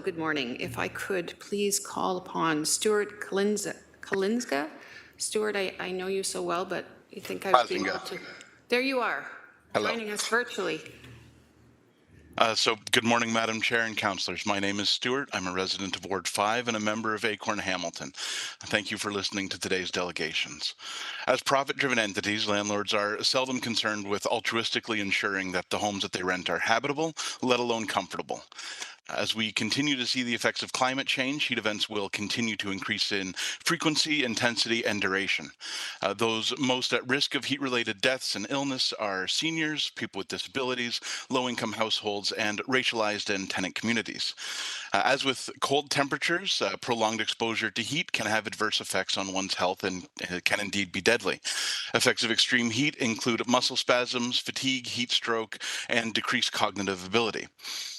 Good morning. If I could please call upon Stewart Klazinga. Stewart, I know you so well, but you think I've been able Klazinga. to... There you are, Hello. joining us virtually. Good morning, Madam Chair and Councillors. My name is Stewart. I'm a resident of Ward 5 and a member of Acorn Hamilton. Thank you for listening to today's delegations. As profit-driven entities, landlords are seldom concerned with altruistically ensuring that the homes that they rent are habitable, let alone comfortable. As we continue to see the effects of climate change, heat events will continue to increase in frequency, intensity, and duration. Those most at risk of heat-related deaths and illness are seniors, people with disabilities, low-income households, and racialized and tenant communities. As with cold temperatures, prolonged exposure to heat can have adverse effects on one's health and can indeed be deadly. Effects of extreme heat include muscle spasms, fatigue, heat stroke, and decreased cognitive ability.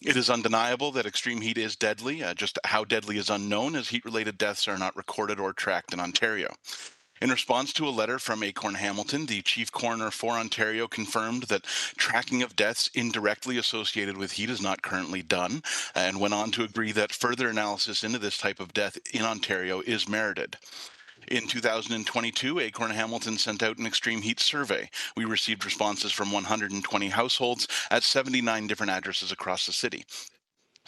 It is undeniable that extreme heat is deadly. Just how deadly is unknown, as heat-related deaths are not recorded or tracked in Ontario. In response to a letter from Acorn Hamilton, the Chief Coroner for Ontario confirmed that tracking of deaths indirectly associated with heat is not currently done, and went on to agree that further analysis into this type of death in Ontario is merited. In 2022, Acorn Hamilton sent out an extreme heat survey. We received responses from 120 households at 79 different addresses across the city.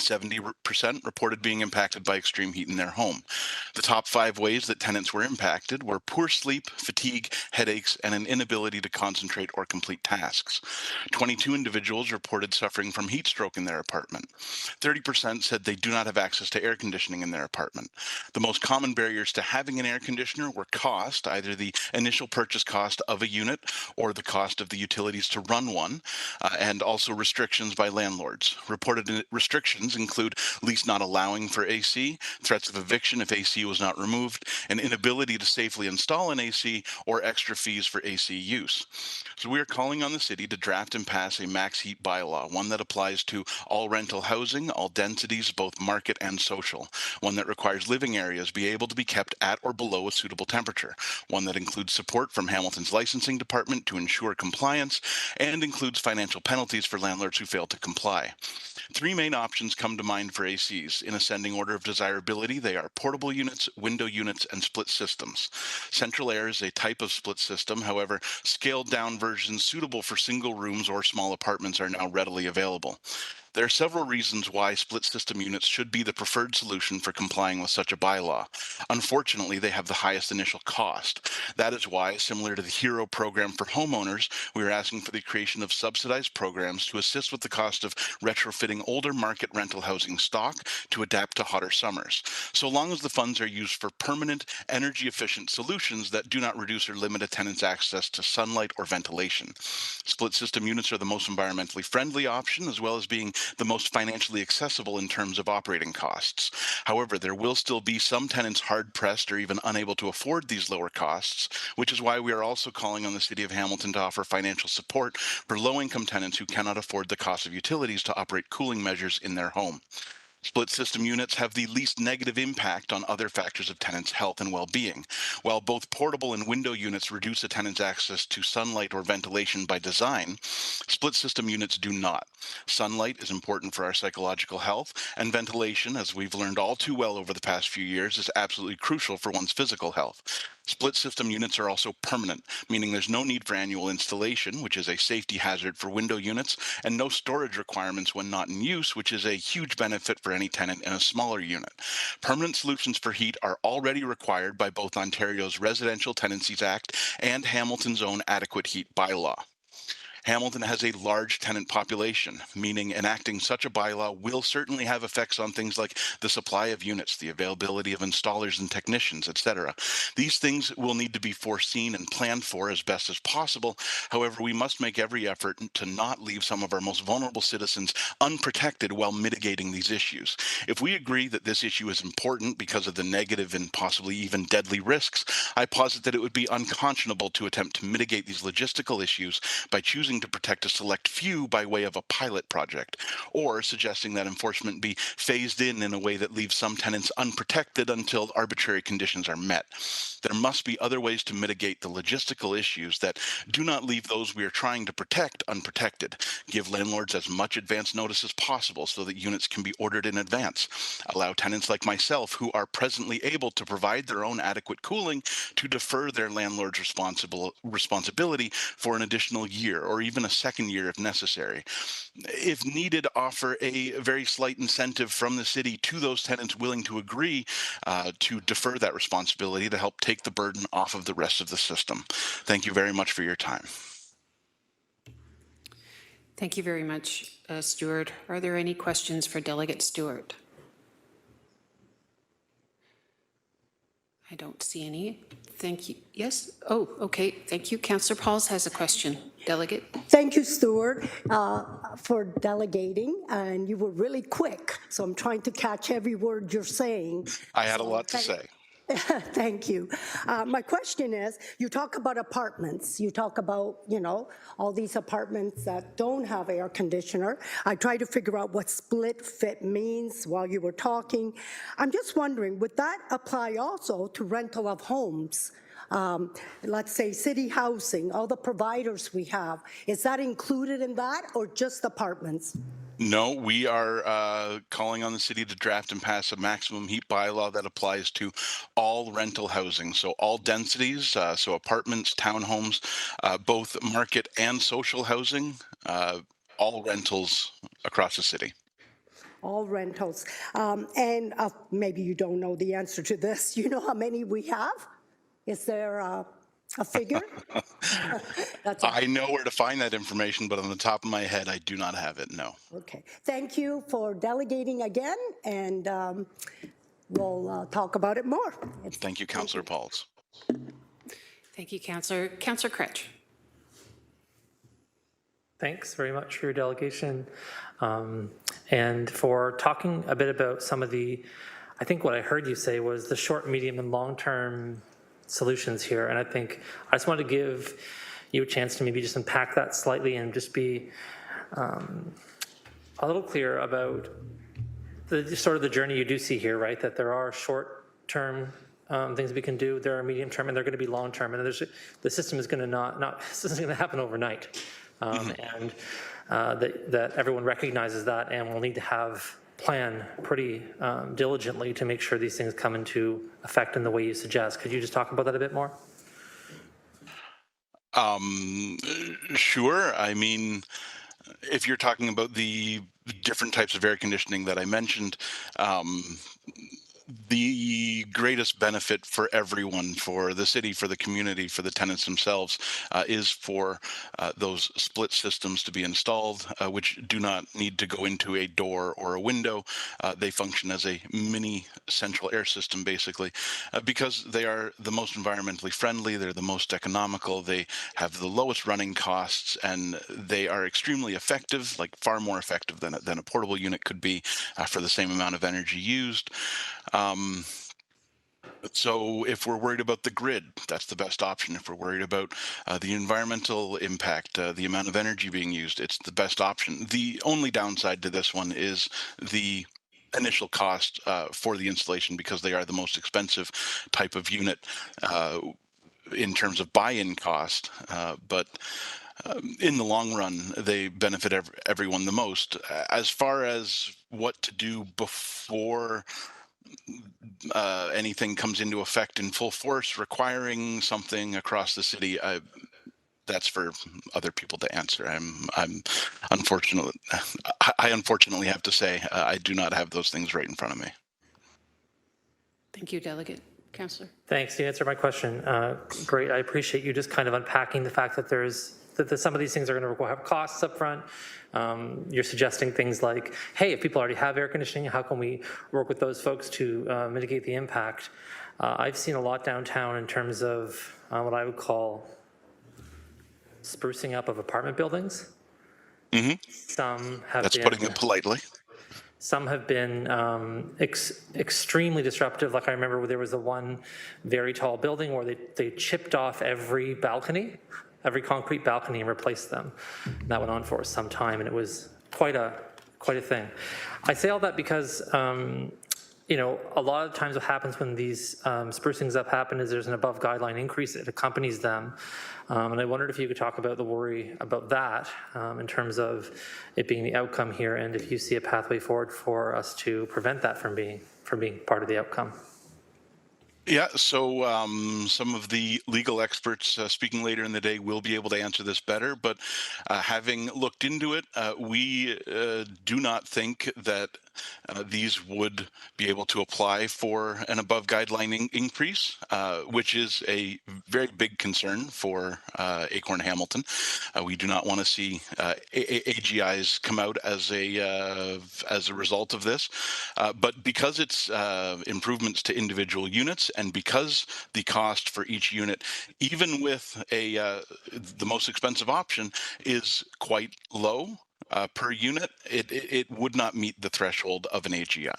70% reported being impacted by extreme heat in their home. The top 5 ways that tenants were impacted were poor sleep, fatigue, headaches, and an inability to concentrate or complete tasks. 22 individuals reported suffering from heat stroke in their apartment. 30% said they do not have access to air conditioning in their apartment. The most common barriers to having an air conditioner were cost, either the initial purchase cost of a unit or the cost of the utilities to run one, and also restrictions by landlords. Reported restrictions include lease not allowing for AC, threats of eviction if AC was not removed, an inability to safely install an AC, or extra fees for AC use. So we are calling on the city to draft and pass a max heat bylaw, one that applies to all rental housing, all densities, both market and social, one that requires living areas be able to be kept at or below a suitable temperature, one that includes support from Hamilton's licensing department to ensure compliance, and includes financial penalties for landlords who fail to comply. 3 main options come to mind for ACs. In ascending order of desirability, they are portable units, window units, and split systems. Central air is a type of split system. However, scaled down versions suitable for single rooms or small apartments are now readily available. There are several reasons why split system units should be the preferred solution for complying with such a bylaw. Unfortunately, they have the highest initial cost. That is why, similar to the HERO program for homeowners, we are asking for the creation of subsidized programs to assist with the cost of retrofitting older market rental housing stock to adapt to hotter summers, so long as the funds are used for permanent, energy-efficient solutions that do not reduce or limit a tenant's access to sunlight or ventilation. Split system units are the most environmentally friendly option, as well as being the most financially accessible in terms of operating costs. However, there will still be some tenants hard-pressed or even unable to afford these lower costs, which is why we are also calling on the City of Hamilton to offer financial support for low-income tenants who cannot afford the cost of utilities to operate cooling measures in their home. Split system units have the least negative impact on other factors of tenants' health and well-being. While both portable and window units reduce a tenant's access to sunlight or ventilation by design, split system units do not. Sunlight is important for our psychological health, and ventilation, as we've learned all too well over the past few years, is absolutely crucial for one's physical health. Split system units are also permanent, meaning there's no need for annual installation, which is a safety hazard for window units, and no storage requirements when not in use, which is a huge benefit for any tenant in a smaller unit. Permanent solutions for heat are already required by both Ontario's Residential Tenancies Act and Hamilton's own adequate heat bylaw. Hamilton has a large tenant population, meaning enacting such a bylaw will certainly have effects on things like the supply of units, the availability of installers and technicians, etc. These things will need to be foreseen and planned for as best as possible. However, we must make every effort to not leave some of our most vulnerable citizens unprotected while mitigating these issues. If we agree that this issue is important because of the negative and possibly even deadly risks, I posit that it would be unconscionable to attempt to mitigate these logistical issues by choosing choosing to protect a select few by way of a pilot project, or suggesting that enforcement be phased in a way that leaves some tenants unprotected until arbitrary conditions are met. There must be other ways to mitigate the logistical issues that do not leave those we are trying to protect unprotected. Give landlords as much advance notice as possible so that units can be ordered in advance. Allow tenants like myself who are presently able to provide their own adequate cooling to defer their landlord's responsibility for an additional year or even a second year if necessary. If needed, offer a very slight incentive from the city to those tenants willing to agree to defer that responsibility to help take the burden off of the rest of the system. Thank you very much for your time. Thank you very much, Stewart. Are there any questions for Delegate Stewart? I don't see any. Thank you. Yes? Oh, okay. Thank you. Councillor Pauls has a question. Delegate. Thank you, Stewart, for delegating, and you were really quick, so I'm trying to catch every word you're saying. I had a lot to say. Thank you. My question is, you talk about apartments. You talk about, all these apartments that don't have air conditioner. I tried to figure out what split fit means while you were talking. I'm just wondering, would that apply also to rental of homes? Let's say city housing, all the providers we have, is that included in that or just apartments? No, we are calling on the city to draft and pass a maximum heat bylaw that applies to all rental housing. So all densities, so apartments, townhomes, both market and social housing, all rentals across the city. All rentals. And maybe you don't know the answer to this. You know how many we have? Is there a figure? I know where to find that information, but on the top of my head, I do not have it, no. Okay. Thank you for delegating again, and we'll talk about it more. Thank you, Councillor Pauls. Thank you, Councillor. Councillor Cretch. Thanks very much for your delegation and for talking a bit about some of the, I think what I heard you say was the short, medium, and long-term solutions here. And I think I just wanted to give you a chance to maybe just unpack that slightly and just be a little clear about the sort of the journey you do see here, right? That there are short-term things we can do, there are medium-term, and they're going to be long-term. And the system is going to this isn't going to happen overnight. And that everyone recognizes that and will need to plan pretty diligently to make sure these things come into effect in the way you suggest. Could you just talk about that a bit more? Sure. I mean, if you're talking about the different types of air conditioning that I mentioned, the greatest benefit for everyone, for the city, for the community, for the tenants themselves, is for those split systems to be installed, which do not need to go into a door or a window. They function as a mini central air system, basically, because they are the most environmentally friendly, they're the most economical, they have the lowest running costs, and they are extremely effective, like far more effective than a portable unit could be for the same amount of energy used. So if we're worried about the grid, that's the best option. If we're worried about the environmental impact, the amount of energy being used, it's the best option. The only downside to this one is the initial cost for the installation, because they are the most expensive type of unit in terms of buy-in cost. But in the long run, they benefit everyone the most. As far as what to do before anything comes into effect in full force, requiring something across the city, that's for other people to answer. I'm unfortunate. I unfortunately have to say I do not have those things right in front of me. Thank you, Delegate. Councillor. Thanks. You answered my question. Great. I appreciate you just kind of unpacking the fact that some of these things are going to have costs up front. You're suggesting things like, hey, if people already have air conditioning, how can we work with those folks to mitigate the impact? I've seen a lot downtown in terms of what I would call sprucing up of apartment buildings. Mm-hmm. Some have That's putting it politely. Some have been extremely disruptive. Like I remember there was one very tall building where they chipped off every balcony every concrete balcony and replace them. And that went on for some time, and it was quite a thing. I say all that because you know, a lot of times what happens when these sprucings up happen is there's an above guideline increase that accompanies them. And I wondered if you could talk about the worry about that in terms of it being the outcome here, and if you see a pathway forward for us to prevent that from being part of the outcome. Yeah, so some of the legal experts speaking later in the day will be able to answer this better, but having looked into it, we do not think that these would be able to apply for an above guideline increase, which is a very big concern for Acorn Hamilton. We do not want to see AGIs come out as a result of this, but because it's improvements to individual units, and because the cost for each unit, even with the most expensive option, is quite low per unit, it would not meet the threshold of an AGI.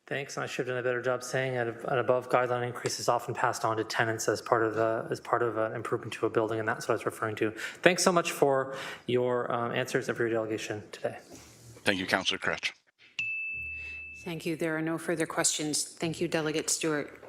Thanks, and I should have done a better job saying an above guideline increase is often passed on to tenants as part of an improvement to a building, and that's what I was referring to. Thanks so much for your answers and for your delegation today. Thank you, Councillor Kretsch. Thank you. There are no further questions. Thank you, Delegate Stewart.